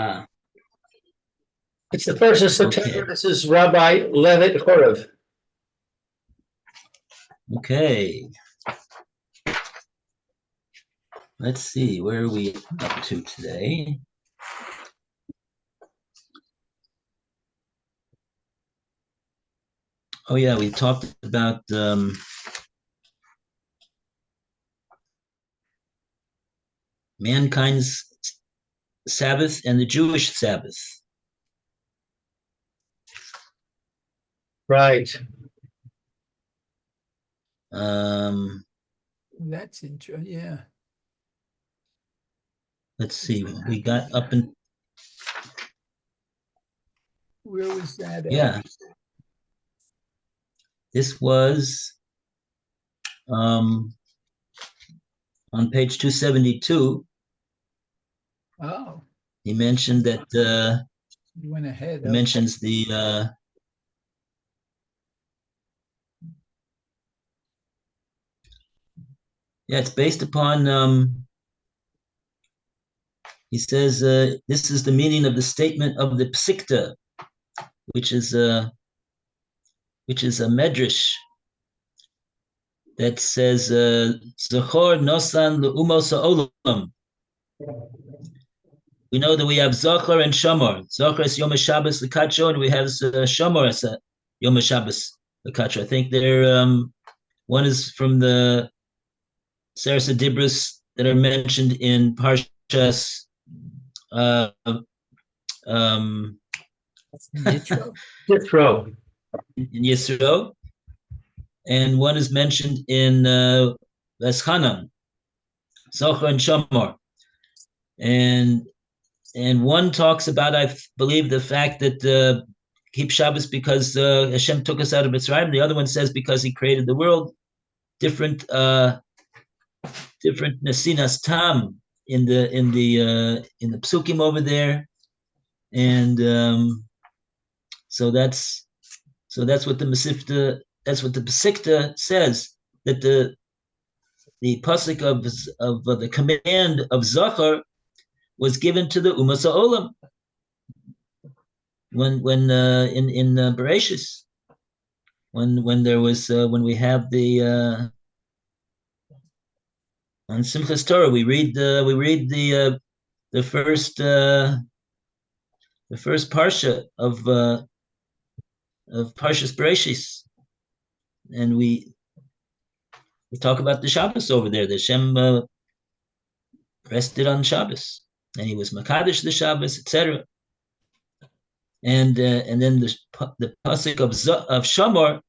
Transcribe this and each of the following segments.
Ah, It's the 1st of September. okay. This is Rabbi Levitt Horeb. Okay. Let's see, where are we up to today? Oh yeah, we talked about mankind's Sabbath and the Jewish Sabbath. Right. That's interesting. Yeah. Let's see, we got up in. Where was that at? Yeah. This was on page 272. Oh. He mentioned that You went ahead. he mentions the it's based upon he says this is the meaning of the statement of the Psikta, which is a medrash that says Zachor Nosan Le'umos Ha'olam. We know that we have Zachor and Shamor. Zachor is Yom HaShabbos L'Kacho, and we have Shamor as Yom HaShabbos L'Kacho. I think they're one is from the Sarasa Dibros that are mentioned in Parshas Yitro. In Yisro, and one is mentioned in Veschanan, Zachor and Shamor, and one talks about, I believe, the fact that keep Shabbos because Hashem took us out of Mitzrayim. The other one says because He created the world. Different nasinas tam in the psukim over there, and so that's what the Masifta, that's what the Pesikta says, that the pasuk of the command of Zachar was given to the Umas Ha'olam when in Bereshis, when there was when we have the on Simchas Torah we read the first parsha of Parshas Bereshis, and we talk about the Shabbos over there. The Hashem rested on Shabbos, and He was Makadosh the Shabbos, etc. And then the pasuk of Shamor.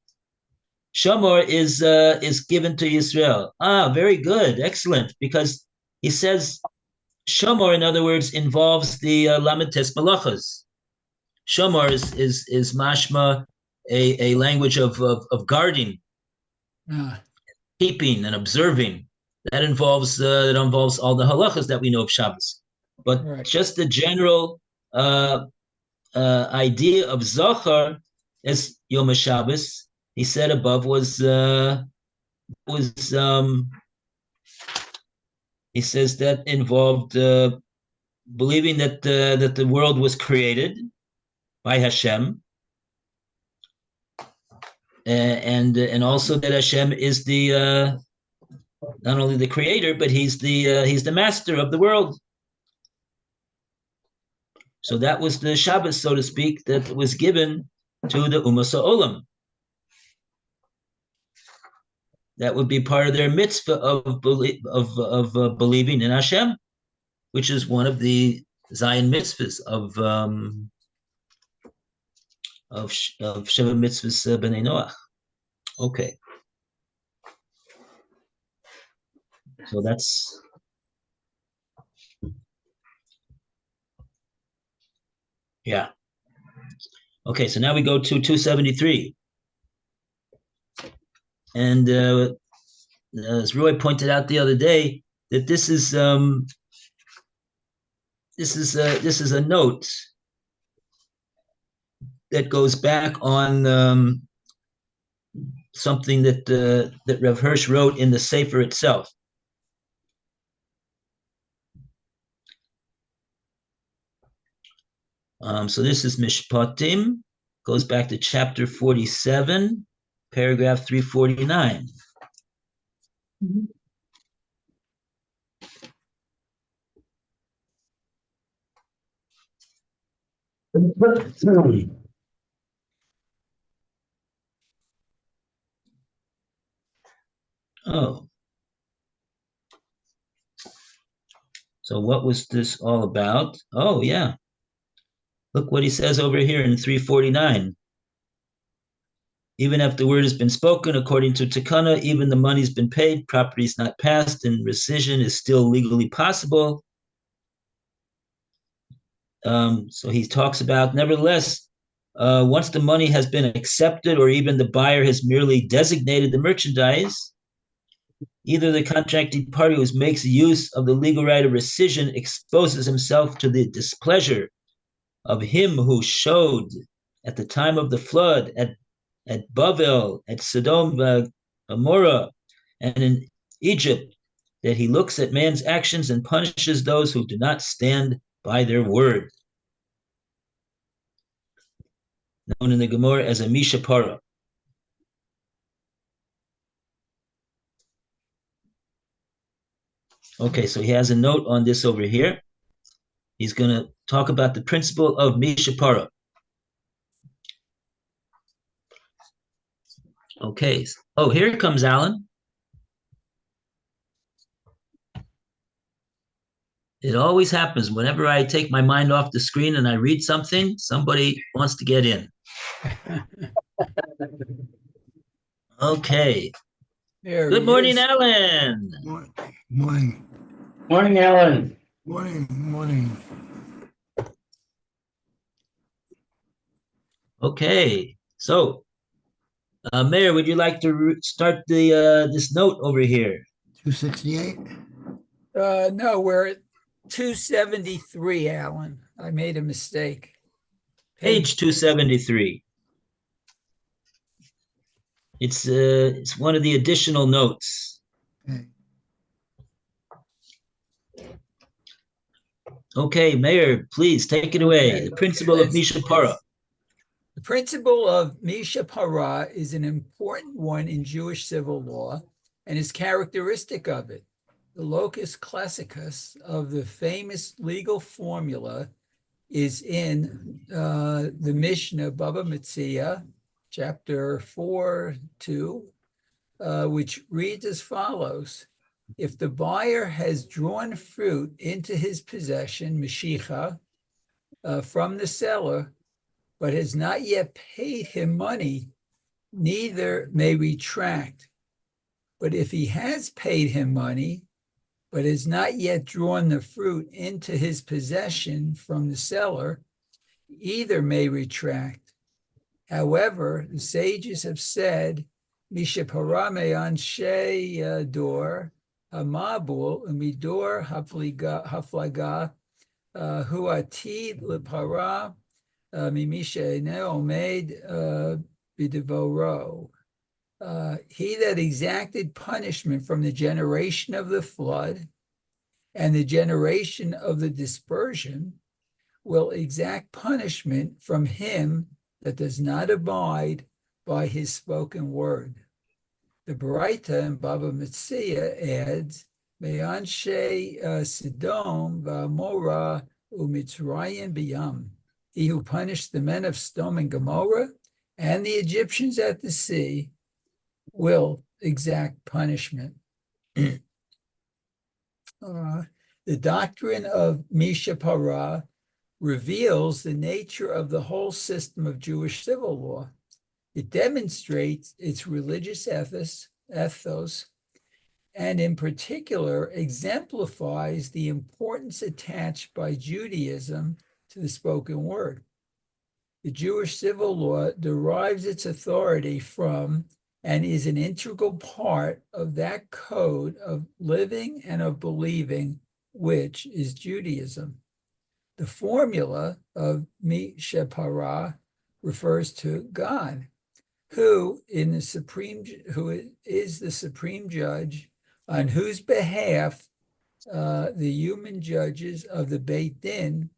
Shamor is given to Yisrael. Very good, excellent, because he says Shamor, in other words, involves the Lamentes Malachas. Shamor is mashma, a language of guarding, keeping, and observing. That involves all the halachas that we know of Shabbos. But right, just the general idea of Zachar as Yom HaShabbos, he said above, was he says that involved believing that the world was created by Hashem, and also that Hashem is the not only the creator, but he's the master of the world. So that was the Shabbos, so to speak, that was given to the Umas Ha'olam. That would be part of their mitzvah of believing in Hashem, which is one of the Zion mitzvahs of Sheva mitzvahs b'nei Noach. Okay, so that's yeah. Okay, so now we go to 273. And as Roy pointed out the other day, that this is a note that goes back on something that Rav Hirsch wrote in the Sefer itself. So this is Mishpatim, goes back to chapter 47, paragraph 349. Oh. So what was this all about? Oh, yeah. Look what he says over here in 349. Even if the word has been spoken according to Takana, even the money's been paid, property is not passed, and rescission is still legally possible. So he talks about, nevertheless, once the money has been accepted or even the buyer has merely designated the merchandise, either the contracting party who makes use of the legal right of rescission exposes himself to the displeasure of him who showed at the time of the flood at Bavel, at Sodom, Gomorrah, and in Egypt, that he looks at man's actions and punishes those who do not stand by their word. Known in the Gemara as a Mishapara. Okay, so he has a note on this over here. He's going to talk about the principle of Mishapara. Okay. Oh, here comes Alan. It always happens whenever I take my mind off the screen and I read something, somebody wants to get in. Okay. Good morning, Alan. Morning. Morning, Alan. Morning. Okay. So, Mayor, would you like to start the this note over here? 268. No, we're at 273, Alan. I made a mistake. Page 273. It's one of the additional notes. Okay. Okay, Mayor, please take it away. Okay. The principle of Mishapara. The principle of Mishapara is an important one in Jewish civil law and is characteristic of it. The locus classicus of the famous legal formula is in the Mishnah, Baba Metzia, chapter 4:2, which reads as follows. If the buyer has drawn fruit into his possession, Mashicha, from the seller, but has not yet paid him money, neither may retract. But if he has paid him money, but has not yet drawn the fruit into his possession from the seller, either may retract. However, the sages have said, Mishapara me'anshei dor hamabul umidor haflaga hu atid lepara mimisha omed bidevoro. He that exacted punishment from the generation of the flood and the generation of the dispersion will exact punishment from him that does not abide by his spoken word. The Baraita in Baba Metzia adds, Me'anshe Sidom v'Amora u'Mitzrayim b'Yam. He who punished the men of Sodom and Gomorrah and the Egyptians at the sea will exact punishment. The doctrine of Mishapara reveals the nature of the whole system of Jewish civil law. It demonstrates its religious ethos, and in particular exemplifies the importance attached by Judaism to the spoken word. The Jewish civil law derives its authority from and is an integral part of that code of living and of believing, which is Judaism. The formula of Mishapara refers to God, who is the supreme judge, on whose behalf the human judges of the Beit Din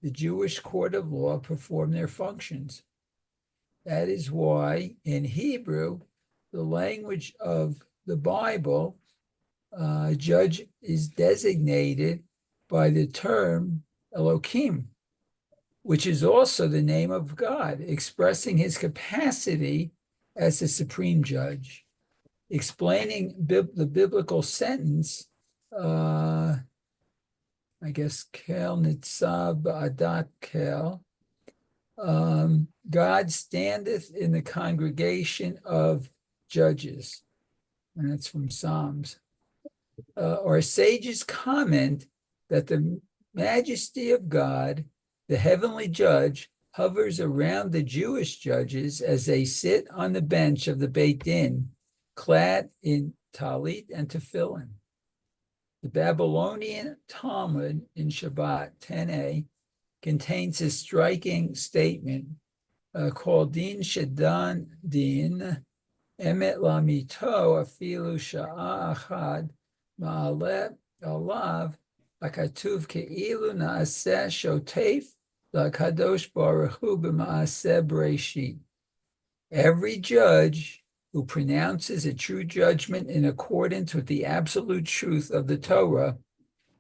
the Jewish court of law perform their functions. That is why in Hebrew, the language of the Bible, judge is designated by the term Elohim, which is also the name of God, expressing his capacity as a supreme judge. Explaining the biblical sentence, I guess, Kel Nitzav Ba'adat Kel, God standeth in the congregation of judges. And that's from Psalms. Our sages comment that the majesty of God, the heavenly judge, hovers around the Jewish judges as they sit on the bench of the Beit Din, clad in talit and tefillin. The Babylonian Talmud in Shabbat 10a contains a striking statement called Din Shedan Din Emet Lamito Afilu Sha'a Achad Ma'aleh Alav Akatuv Ke'ilu Na'aseh Shotef LaKadosh Baruch Hu B'Ma'aseh Bereshit. Every judge who pronounces a true judgment in accordance with the absolute truth of the Torah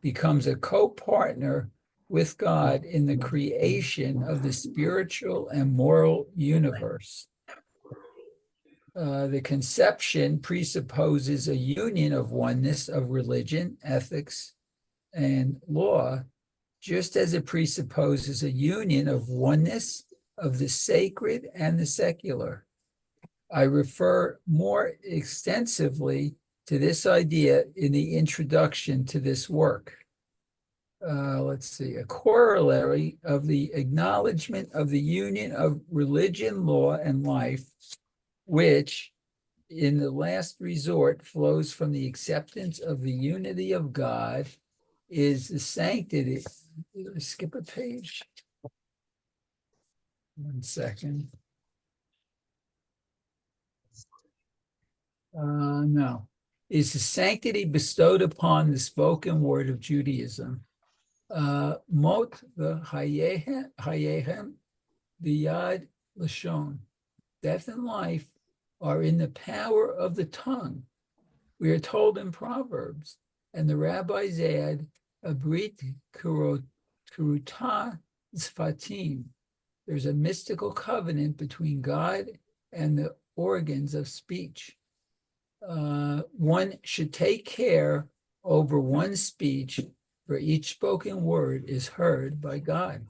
becomes a co-partner with God in the creation of the spiritual and moral universe. The conception presupposes a union of oneness of religion, ethics, and law, just as it presupposes a union of oneness of the sacred and the secular. I refer more extensively to this idea in the introduction to this work. Let's see, a corollary of the acknowledgement of the union of religion, law, and life, which in the last resort flows from the acceptance of the unity of God, is the sanctity. Skip a page. 1 second. No. Is the sanctity bestowed upon the spoken word of Judaism. Mot v'hayehem b'yad lashon. Death and life are in the power of the tongue. We are told in Proverbs, and the rabbis add, Abrit Kuruta Zfatim. There's a mystical covenant between God and the organs of speech. One should take care over one's speech, for each spoken word is heard by God.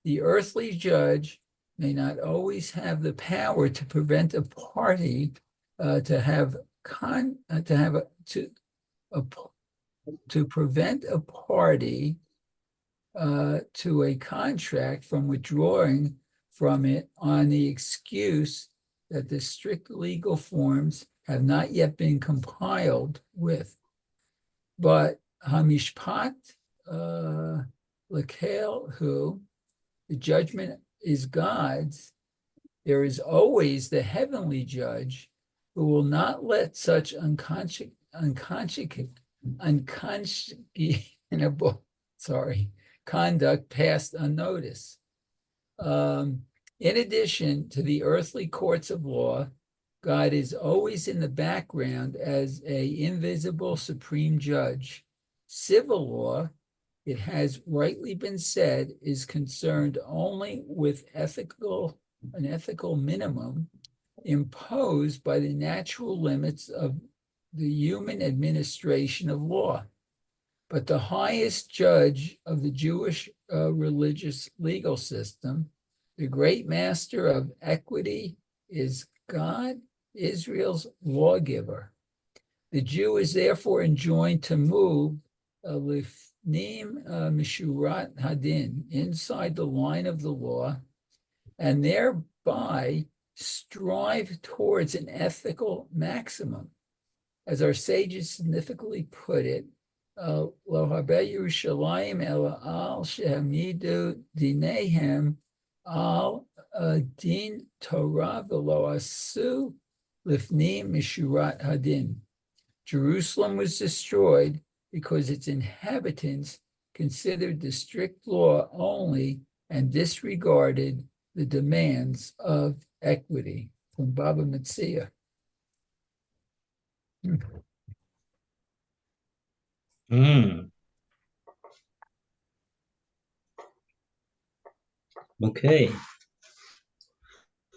The earthly judge may not always have the power to prevent a party to prevent a party to a contract from withdrawing from it on the excuse that the strict legal forms have not yet been compiled with. But Hamishpat Lekel, who the judgment is God's, there is always the heavenly judge who will not let such unconscionable conduct pass unnoticed. In addition to the earthly courts of law, God is always in the background as an invisible supreme judge. Civil law, it has rightly been said, is concerned only with an ethical minimum imposed by the natural limits of the human administration of law. But the highest judge of the Jewish religious legal system, the great master of equity, is God, Israel's lawgiver. The Jew is therefore enjoined to move lifnim mishurat hadin, inside the line of the law, and thereby strive towards an ethical maximum. As our sages significantly put it, Lo habe Yerushalayim ela al shehamidu dinehem al din Torah v'lo asu lifnim mishurat hadin. Jerusalem was destroyed because its inhabitants considered the strict law only and disregarded the demands of equity. From Baba Metzia. Okay.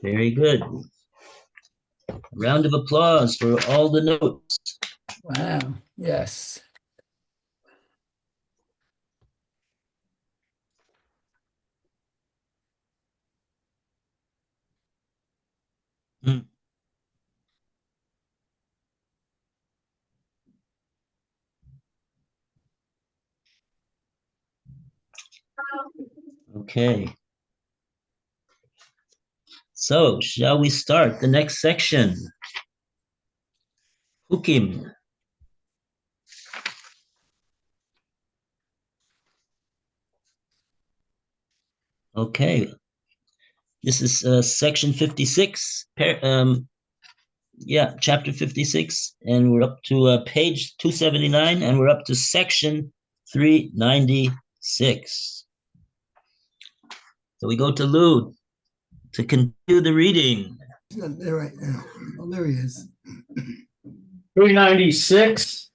Very good. Round of applause for all the notes. Wow, yes. Okay. So, shall we start the next section? Hukim. Okay. This is section 56, chapter 56, and we're up to page 279, and we're up to section 396. So we go to Lud to continue the reading. He's not there right now. Oh, there he is. 396.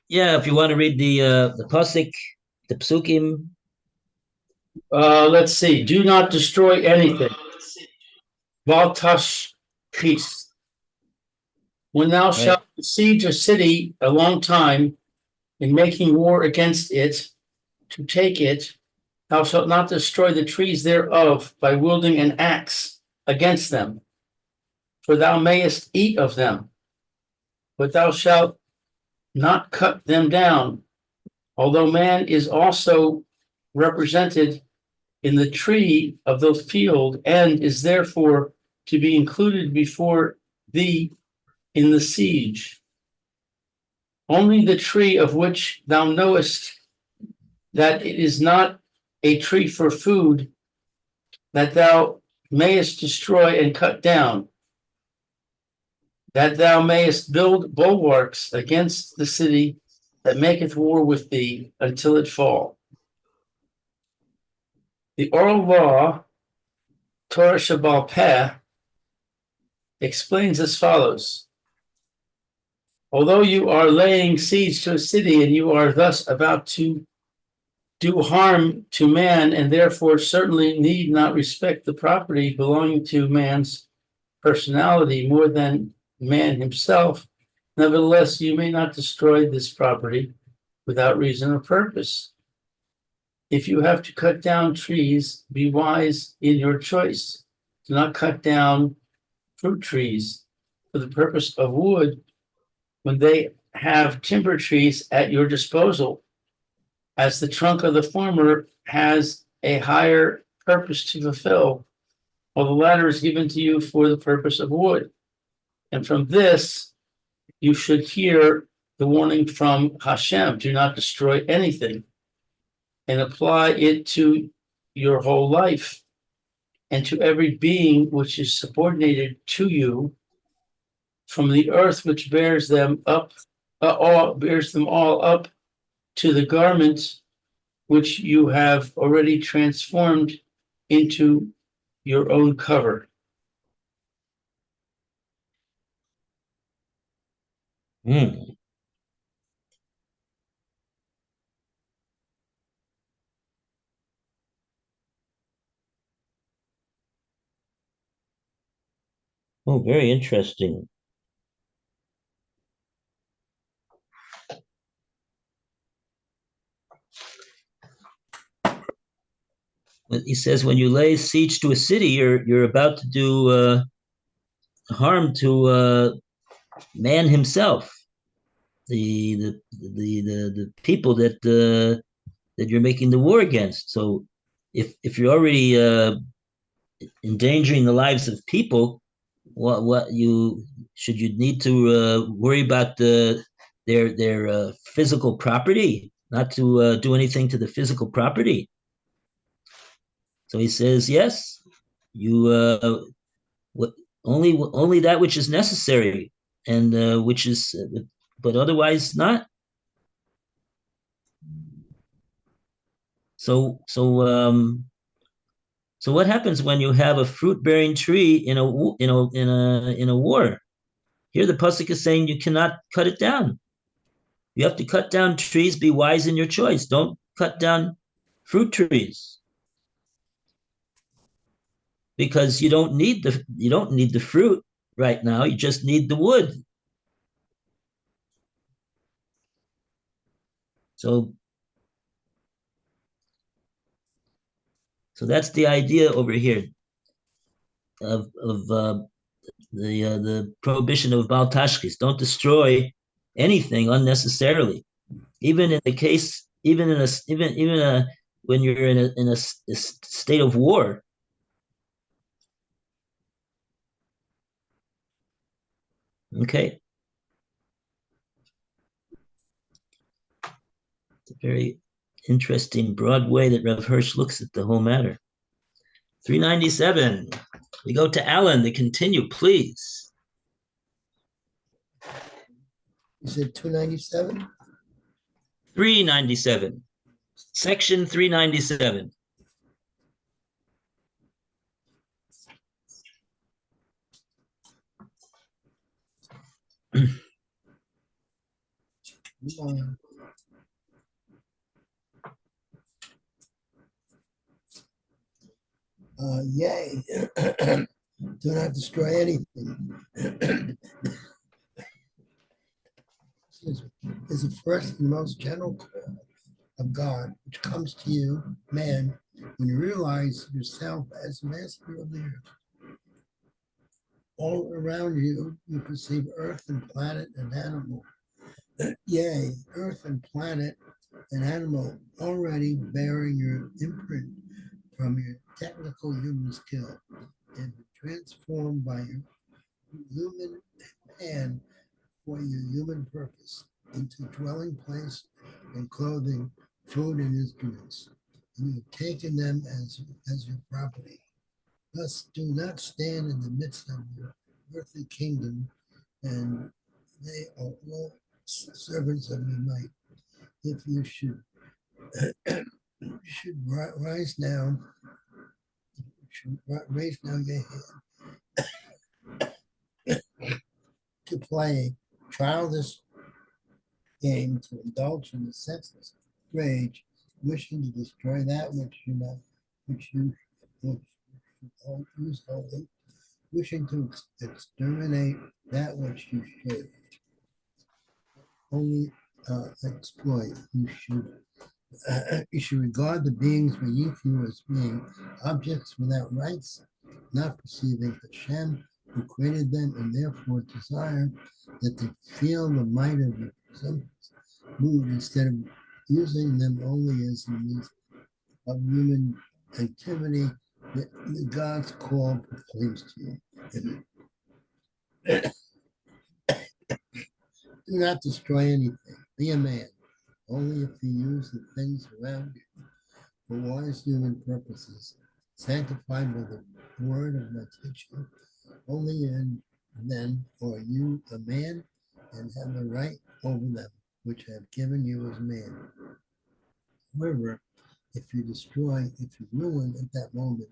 Yeah, if you want to read the pasuk, the psukim. Let's see. Do not destroy anything. Valtash Chis. When thou shalt besiege a city a long time in making war against it, to take it, thou shalt not destroy the trees thereof by wielding an axe against them, for thou mayest eat of them, but thou shalt not cut them down, although man is also represented in the tree of the field and is therefore to be included before thee in the siege. Only the tree of which thou knowest that it is not a tree for food, that thou mayest destroy and cut down, that thou mayest build bulwarks against the city that maketh war with thee until it fall. The oral law, Torah Shabbal Peh, explains as follows. Although you are laying siege to a city and you are thus about to do harm to man and therefore certainly need not respect the property belonging to man's personality more than man himself, nevertheless you may not destroy this property without reason or purpose. If you have to cut down trees, be wise in your choice. Do not cut down fruit trees for the purpose of wood when they have timber trees at your disposal, as the trunk of the former has a higher purpose to fulfill, while the latter is given to you for the purpose of wood. And from this, you should hear the warning from Hashem, do not destroy anything, and apply it to your whole life and to every being which is subordinated to you, from the earth which bears them up, bears them all up to the garments which you have already transformed into your own cover. Oh, very interesting. He says when you lay siege to a city, you're about to do harm to man himself, the people that you're making the war against. So if you're already endangering the lives of people, what you need to worry about their physical property, not to do anything to the physical property. So he says, yes, you only that which is necessary and which is but otherwise not. So what happens when you have a fruit-bearing tree in a war? Here the pasuk is saying you cannot cut it down. You have to cut down trees. Be wise in your choice. Don't cut down fruit trees because you don't need the fruit right now. You just need the wood. So that's the idea over here of the prohibition of Baal Tashchis. Don't destroy anything unnecessarily. Even in the case, even when you're in a state of war. Okay. It's a very interesting, broad way that Rav Hirsch looks at the whole matter. 397. We go to Alan to continue, please. You said 297? 397. Section 397. Yay. Do not destroy anything. Is the first and most general call of God, which comes to you, man, when you realize yourself as master of the earth. All around you, you perceive earth and planet and animal. Yea, earth and planet and animal already bearing your imprint from your technical human skill and transformed by your human hand for your human purpose into dwelling place and clothing, food and instruments. And you have taken them as your property. Thus do not stand in the midst of your earthly kingdom, and they are all servants of your might. If you should raise now your hand to play childish game, to indulge in the senseless rage, wishing to destroy that which you use holy, wishing to exterminate that which you should only exploit. You should regard the beings beneath you as being objects without rights, not perceiving Hashem who created them, and therefore desire that they feel the might of your mood instead of using them only as a means of human activity that the God's call proclaims to you. Do not destroy anything. Be a man, only if you use the things around you for wise human purposes, sanctified by the word of my teaching. Only then are you a man and have the right over them, which I have given you as man. However, if you ruin at that moment,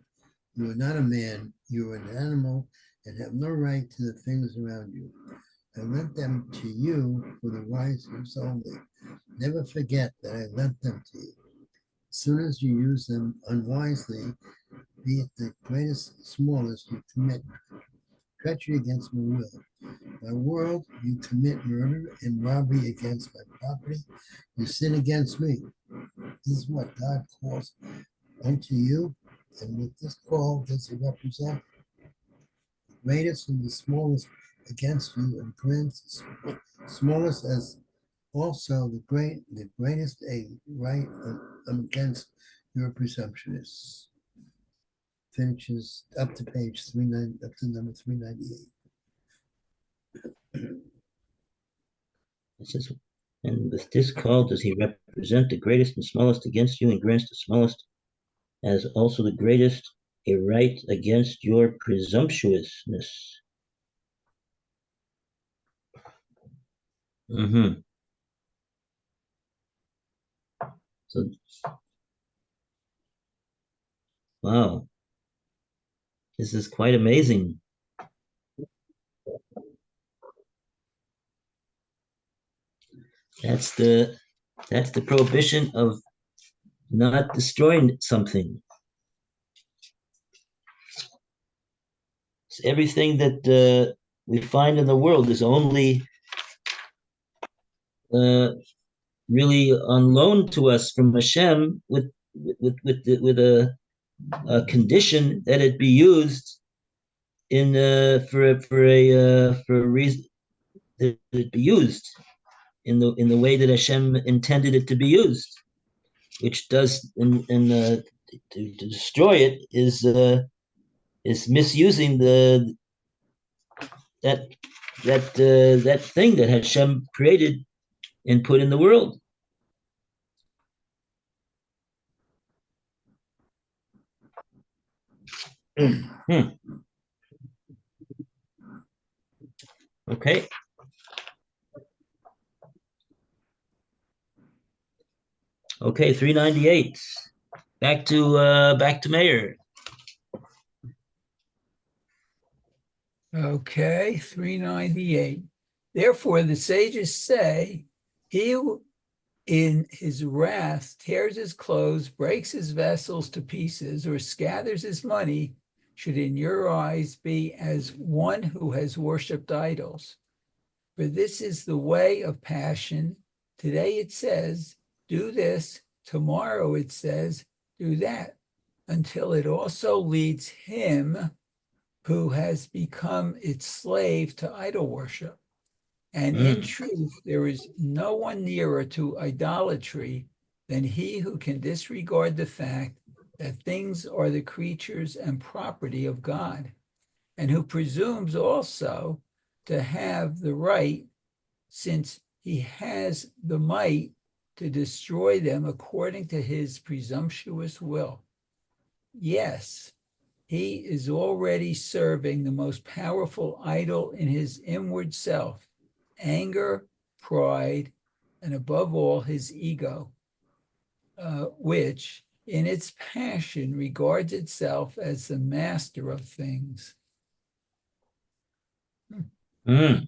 you are not a man, you are an animal and have no right to the things around you. I lent them to you for the wise use only. Never forget that I lent them to you. As soon as you use them unwisely, be it the greatest, smallest, you commit treachery against my will. My world, you commit murder and robbery against my property. You sin against me. This is what God calls unto you. And with this call, does he represent the greatest and the smallest against you, and grants the smallest as also the greatest a right against your presumptionists. Finishes up to page 39, up to number 398. It says, and with this call does he represent the greatest and smallest against you, and grants the smallest as also the greatest a right against your presumptuousness. Mm-hmm. So, wow, this is quite amazing. That's the prohibition of not destroying something. So everything that we find in the world is only really on loan to us from Hashem with a condition that it be used in for a reason, that it be used in the way that Hashem intended it to be used, which does to destroy it is misusing that that thing that Hashem created and put in the world. Okay. Okay, 398. Back to Mayor. Okay, 398. Therefore, the sages say, he who in his wrath tears his clothes, breaks his vessels to pieces, or scatters his money, should in your eyes be as one who has worshipped idols. For this is the way of passion. Today it says, do this. Tomorrow it says, do that, until it also leads him who has become its slave to idol worship. And in truth, there is no one nearer to idolatry than he who can disregard the fact that things are the creatures and property of God, and who presumes also to have the right, since he has the might, to destroy them according to his presumptuous will. Yes, he is already serving the most powerful idol in his inward self, anger, pride, and above all, his ego, which in its passion regards itself as the master of things. Mm.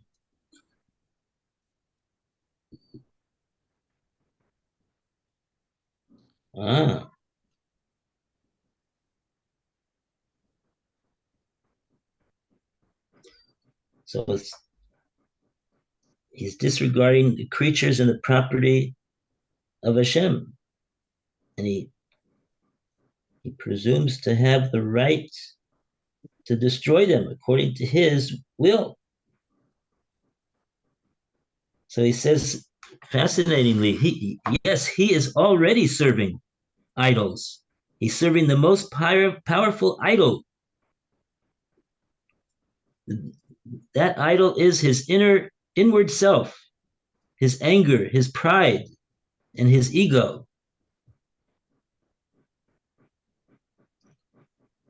Ah. So he's disregarding the creatures and the property of Hashem, and he presumes to have the right to destroy them according to his will. So he says, fascinatingly, he is already serving idols. He's serving the most powerful idol. That idol is his inward self, his anger, his pride, and his ego.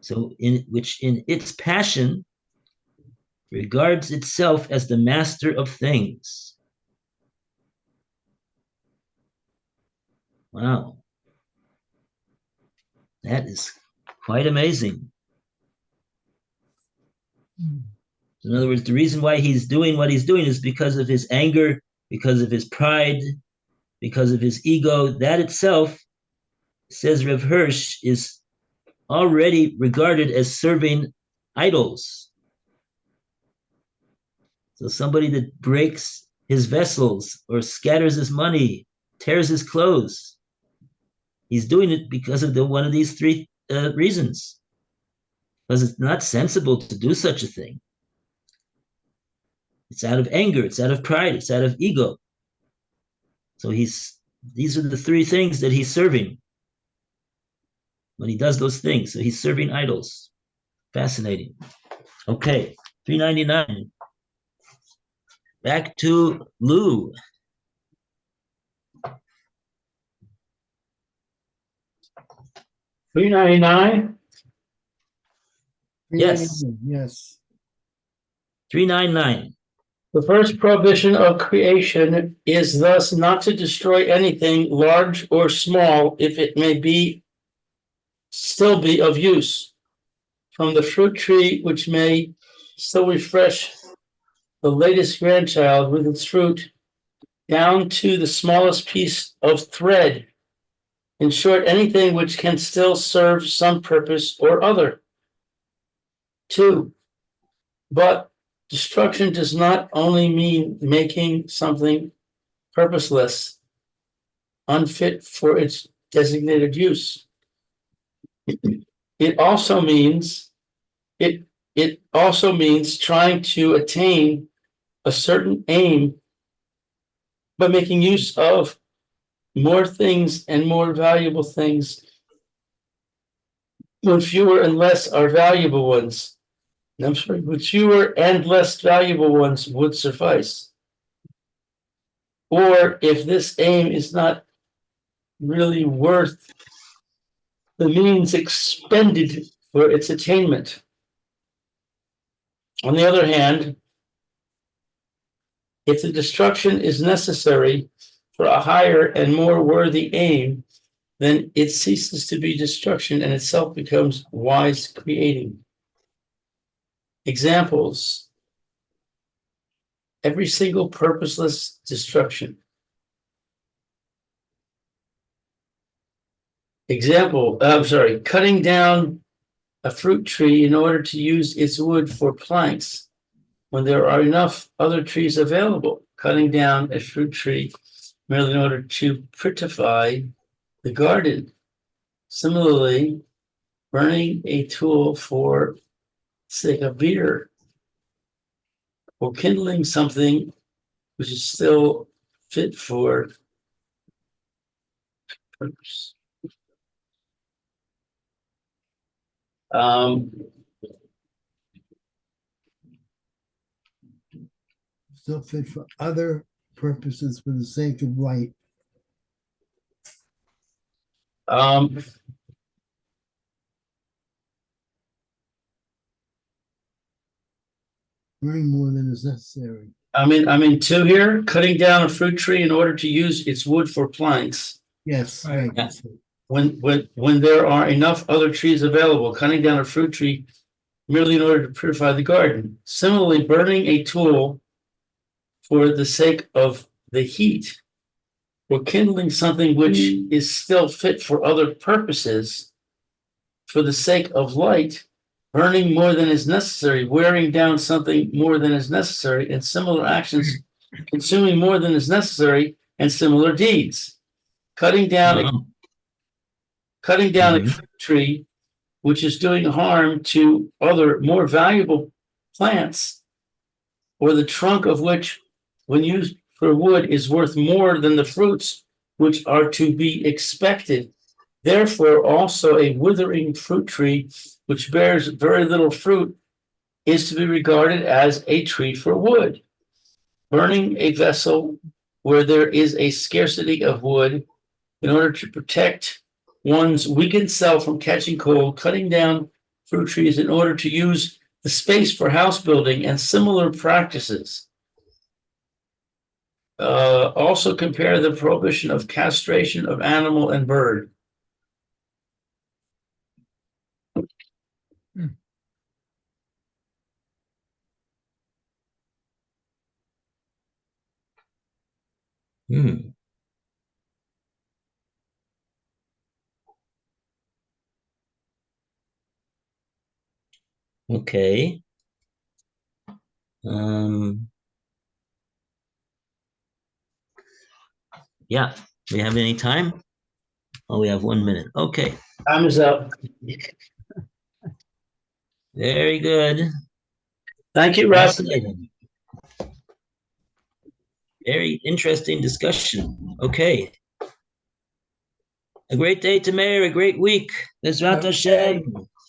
So which in its passion regards itself as the master of things. Wow. That is quite amazing. In other words, the reason why he's doing what he's doing is because of his anger, because of his pride, because of his ego. That itself, says Rev Hirsch, is already regarded as serving idols. So somebody that breaks his vessels or scatters his money, tears his clothes, he's doing it because of one of these three reasons. Because it's not sensible to do such a thing. It's out of anger, it's out of pride, it's out of ego. So these are the three things that he's serving when he does those things. So he's serving idols. Fascinating. Okay, 399. Back to Lou. $3.99. Yes. 399, yes. 399. The first prohibition of creation is thus not to destroy anything large or small if it may still be of use. From the fruit tree, which may still refresh the latest grandchild with its fruit, down to the smallest piece of thread. In short, anything which can still serve some purpose or other. 2. But destruction does not only mean making something purposeless, unfit for its designated use. It also means trying to attain a certain aim by making use of more things and more valuable things when fewer and less are valuable ones. I'm sorry, when fewer and less valuable ones would suffice. Or if this aim is not really worth the means expended for its attainment. On the other hand, if the destruction is necessary for a higher and more worthy aim, then it ceases to be destruction and itself becomes wise creating. Examples: every single purposeless destruction. Cutting down a fruit tree in order to use its wood for planks when there are enough other trees available. Cutting down a fruit tree merely in order to prettify the garden. Similarly, burning a tool for sake of beer, or kindling something which is still fit for purpose. Still fit for other purposes for the sake of right. Burning more than is necessary. I'm in 2 here. Cutting down a fruit tree in order to use its wood for planks. Yes, Right. right. When there are enough other trees available, cutting down a fruit tree merely in order to purify the garden. Similarly, burning a tool for the sake of the heat, or kindling something which is still fit for other purposes for the sake of light, burning more than is necessary, wearing down something more than is necessary, and similar actions, consuming more than is necessary, and similar deeds. Cutting down a fruit tree, which is doing harm to other more valuable plants, or the trunk of which, when used for wood, is worth more than the fruits which are to be expected. Therefore, also a withering fruit tree, which bears very little fruit, is to be regarded as a tree for wood. Burning a vessel where there is a scarcity of wood in order to protect one's weakened self from catching cold, cutting down fruit trees in order to use the space for house building, and similar practices. Also compare the prohibition of castration of animal and bird. Okay. Yeah. We have any time? Oh, we have 1 minute. Okay. Time is up. Very good. Thank you, Russ. Fascinating. Very interesting discussion. Okay. A great day to Mayor, a great week. Bezrat Hashem.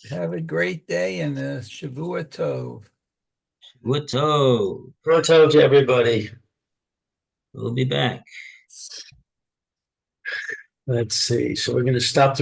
Have a great day and a Shavua Tov. Whatto. Pro to everybody. We'll be back. Let's see. So we're going to stop the